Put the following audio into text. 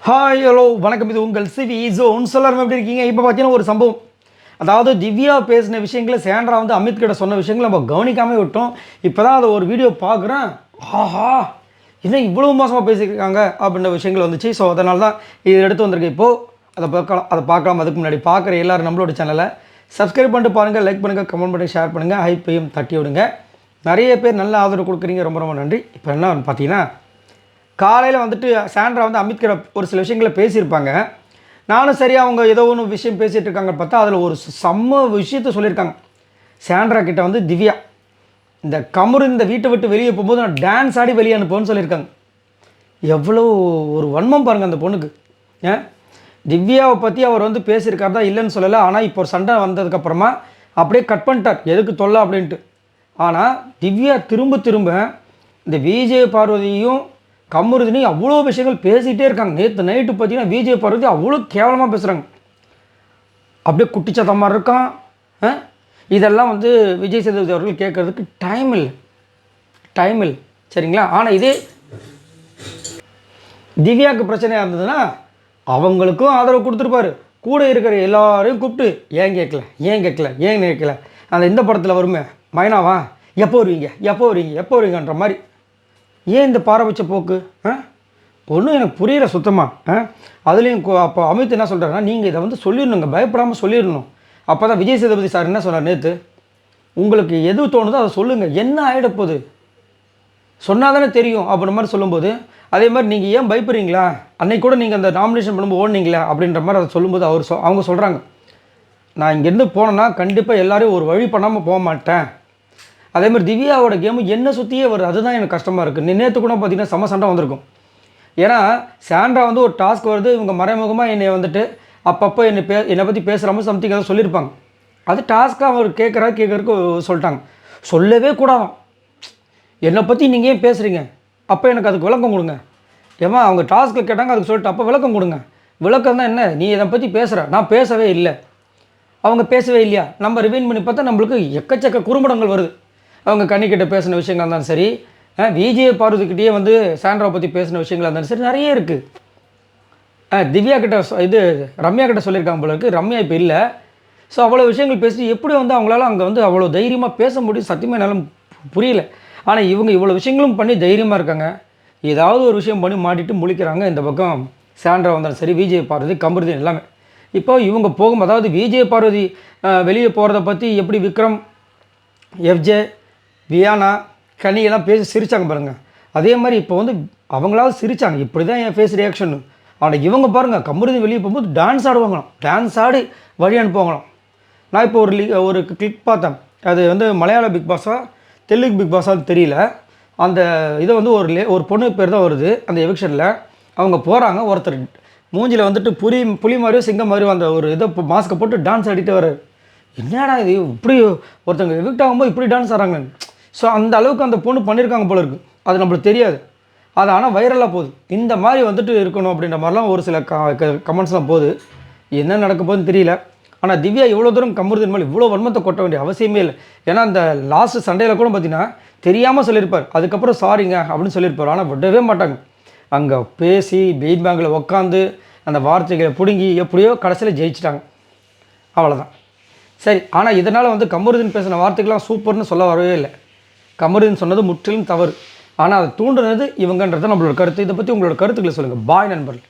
Hi hello வணக்கம். இது உங்கள் சிவி ஜோன். எல்லாரும் எப்படி இருக்கீங்க? இப்போ பார்த்தீங்கன்னா ஒரு சம்பவம், அதாவது திவ்யா பேசின விஷயங்களை சாண்ட்ரா வந்து அமித் கிட்ட சொன்ன விஷயங்களை நம்ம கவனிக்காமல் விட்டோம். இப்போ தான் அதை ஒரு வீடியோ பார்க்குறேன். ஆஹா, இன்னும் இவ்வளோ மோசமாக பேசியிருக்காங்க அப்படின்ற விஷயங்கள் வந்துச்சு. ஸோ அதனால தான் இது எடுத்து வந்திருக்கு. இப்போது அதை பார்க்கலாம். அதுக்கு முன்னாடி பார்க்குற எல்லோரும் நம்மளோட சேனலை சப்ஸ்கிரைப் பண்ணிட்டு பாருங்கள், லைக் பண்ணுங்கள், கமெண்ட் பண்ணி ஷேர் பண்ணுங்கள், ஹைப்பையும் தட்டி விடுங்க. நிறைய பேர் நல்ல ஆதரவு கொடுக்குறீங்க, ரொம்ப ரொம்ப நன்றி. இப்போ என்ன பார்த்தீங்கன்னா, காலையில் வந்துட்டு சாண்ட்ரா வந்து அமித் கிட்ட ஒரு சில விஷயங்களை பேசியிருப்பாங்க. நானும் சரி அவங்க ஏதோ ஒன்று விஷயம் பேசிகிட்டு இருக்காங்க பார்த்தா அதில் ஒரு செம்ம விஷயத்த சொல்லியிருக்காங்க. சாண்ட்ரா கிட்ட வந்து திவ்யா இந்த கமரு இந்த வீட்டை விட்டு வெளியே போகும்போது நான் டான்ஸ் ஆடி வெளியே அனுப்புவேன்னு சொல்லியிருக்காங்க. எவ்வளோ ஒரு வன்மம் பாருங்கள் அந்த பொண்ணுக்கு. திவ்யாவை பற்றி அவர் வந்து பேசியிருக்காரு தான், இல்லைன்னு சொல்லலை. ஆனால் இப்போ ஒரு சண்டை வந்ததுக்கப்புறமா அப்படியே கட் பண்ணிட்டார், எதுக்கு தொல்லை அப்படின்ட்டு. ஆனால் திவ்யா திரும்ப திரும்ப இந்த விஜய் பார்வதியும் கமருதினி அவ்வளோ விஷயங்கள் பேசிகிட்டே இருக்காங்க. நேற்று நைட்டு பார்த்தீங்கன்னா விஜய் பார்வதி அவ்வளோ கேவலமாக பேசுகிறாங்க. அப்படியே குட்டிச்சத்த மாதிரி இருக்கான். இதெல்லாம் வந்து விஜய் சேதுபதி அவர்கள் கேட்குறதுக்கு டைம் இல்லை, சரிங்களா? ஆனால் இதே திவ்யாவுக்கு பிரச்சனையாக இருந்ததுன்னா அவங்களுக்கும் ஆதரவு கொடுத்துருப்பாரு. கூட இருக்கிற எல்லாரையும் கூப்பிட்டு ஏன் கேட்கல அந்த இந்த படத்தில் வருமே மைனாவா, எப்போ வருவீங்கன்ற மாதிரி. ஏன் இந்த பாரபட்ச போக்கு? ஒன்றும் எனக்கு புரியல சுத்தமாக. அதுலேயும் அப்போ அமித் என்ன சொல்கிறாருன்னா, நீங்கள் இதை வந்து சொல்லிடணுங்க, பயப்படாமல் சொல்லிடணும். அப்போ தான் விஜய் சேதுபதி சார் என்ன சொன்னார் நேற்று, உங்களுக்கு எது தோணுதோ அதை சொல்லுங்கள், என்ன ஆகிடப்போகுது, சொன்னால் தானே தெரியும் அப்படின்ற மாதிரி சொல்லும்போது, அதே மாதிரி நீங்கள் ஏன் பயப்படுறீங்களா, அன்னைக்கு கூட நீங்கள் அந்த நாமினேஷன் பண்ணும்போது ஓடுனீங்களா அப்படின்ற மாதிரி அதை சொல்லும்போது அவங்க சொல்கிறாங்க, நான் இங்கேருந்து போனேன்னா கண்டிப்பாக எல்லோரையும் ஒரு வழி பண்ணாமல் போக மாட்டேன். அதேமாதிரி திவ்யாவோட கேமு என்ன சுற்றியே வருது, அதுதான் எனக்கு கஷ்டமாக இருக்குது. நேற்று கூட பார்த்தீங்கன்னா செம்ம சண்டை வந்திருக்கும். ஏன்னா சாண்ட்ரா வந்து ஒரு டாஸ்க் வருது, இவங்க மறைமுகமாக என்னை வந்துட்டு அப்பப்போ என்னை பற்றி பேசுகிறாம சம்திங் அதை சொல்லியிருப்பாங்க. அது டாஸ்க்காக அவர் கேட்குறதுக்கு சொல்லிட்டாங்க. சொல்லவே கூடாதான், என்னை பற்றி நீங்கள் ஏன் பேசுகிறீங்க, அப்போ எனக்கு அதுக்கு விளக்கம் கொடுங்க. ஏமா அவங்க டாஸ்க்கை கேட்டாங்க, அதுக்கு சொல்லிட்டு அப்போ விளக்கம் கொடுங்க. விளக்கம் தான் என்ன, நீ இதை பற்றி பேசுகிற, நான் பேசவே இல்லை, அவங்க பேசவே இல்லையா, நம்ம ரிவைன் பண்ணி பார்த்தா நம்மளுக்கு எக்கச்சக்க குறும்படங்கள் வருது. அவங்க கண்ணிக்கிட்ட பேசின விஷயங்கள் இருந்தாலும் சரி, விஜய் பார்வதிக்கிட்டே வந்து சாண்ட்ராவை பற்றி பேசின விஷயங்களாக இருந்தாலும் சரி, நிறைய இருக்குது. திவ்யா கிட்ட ரம்யா கிட்ட சொல்லியிருக்காங்க போல இருக்குது. ரம்யா இப்போ இல்லை. ஸோ அவ்வளோ விஷயங்கள் பேசி எப்படி வந்து அவங்களால அங்கே வந்து அவ்வளோ தைரியமாக பேச முடியும், சத்தியமாக என்னால் புரியல. ஆனால் இவங்க இவ்வளோ விஷயங்களும் பண்ணி தைரியமாக இருக்காங்க. ஏதாவது ஒரு விஷயம் பண்ணி மாட்டிட்டு முழிக்கிறாங்க. இந்த பக்கம் சாண்ட்ரா வந்தாலும் சரி, விஜய் பார்வதி, கமருதி எல்லாமே. இப்போ இவங்க போகும், அதாவது விஜய் பார்வதி வெளியே போகிறத பற்றி எப்படி விக்ரம், எஃப்ஜே, வியானா, கனியெல்லாம் பேசி சிரித்தாங்க பாருங்கள். அதே மாதிரி இப்போ வந்து அவங்களாவது சிரித்தாங்க, இப்படி தான் என் ஃபேஸ் ரியாக்ஷனு. ஆனால் இவங்க பாருங்கள், கமருதி வெளியே போகும்போது டான்ஸ் ஆடுவாங்களாம், டான்ஸ் ஆடி வழி அனுப்புவாங்களாம். நான் இப்போ ஒரு கிளிக் பார்த்தேன். அது வந்து மலையாள பிக் பாஸா தெலுங்கு பிக் பாஸான்னு தெரியல. அந்த இதை வந்து ஒரு பொண்ணு பேர் தான் வருது அந்த எவிக்ஷனில். அவங்க போகிறாங்க, ஒருத்தர் மூஞ்சில் வந்துட்டு புலி மாதிரியோ சிங்கம் மாதிரியோ அந்த ஒரு இதை மாஸ்க்கை போட்டு டான்ஸ் ஆடிட்டு வர. என்னடா இது, இப்படி ஒருத்தவங்க எவிக்ட் ஆகும்போது இப்படி டான்ஸ் ஆடுறாங்க. ஸோ அந்த அளவுக்கு அந்த பொண்ணு பண்ணியிருக்காங்க போல இருக்குது. அது நம்மளுக்கு தெரியாது, அது ஆனால் வைரலாக போகுது. இந்த மாதிரி வந்துட்டு இருக்கணும் அப்படின்ற மாதிரிலாம் ஒரு சில கமெண்ட்ஸ்லாம் போகுது. என்ன நடக்க போகுதுன்னு தெரியல. ஆனால் திவ்யா இவ்வளோ தூரம் கமருதின் மேலே இவ்வளோ வன்மத்தை கொட்ட வேண்டிய அவசியமே இல்லை. ஏன்னா அந்த லாஸ்ட்டு சண்டையில் கூட பார்த்தீங்கன்னா தெரியாமல் சொல்லியிருப்பார், அதுக்கப்புறம் சாரிங்க அப்படின்னு சொல்லியிருப்பார். ஆனால் விடவே மாட்டாங்க. அங்கே பேசி பெயிட் பேங்கில் உட்காந்து அந்த வார்த்தைகளை பிடுங்கி எப்படியோ கடைசியில் ஜெயிச்சிட்டாங்க, அவ்வளோதான். சரி, ஆனால் இதனால் வந்து கமருதீன் பேசின வார்த்தைகள்லாம் சூப்பர்னு சொல்ல வரவே இல்லை. கமருதீன் சொன்னது முற்றிலும் தவறு. ஆனால் அதை தூண்டுனது இவங்கன்றதை நம்மளோட கருத்து. இதை பற்றி உங்களோட கருத்துக்களை சொல்லுங்கள். பாய் நண்பர்கள்.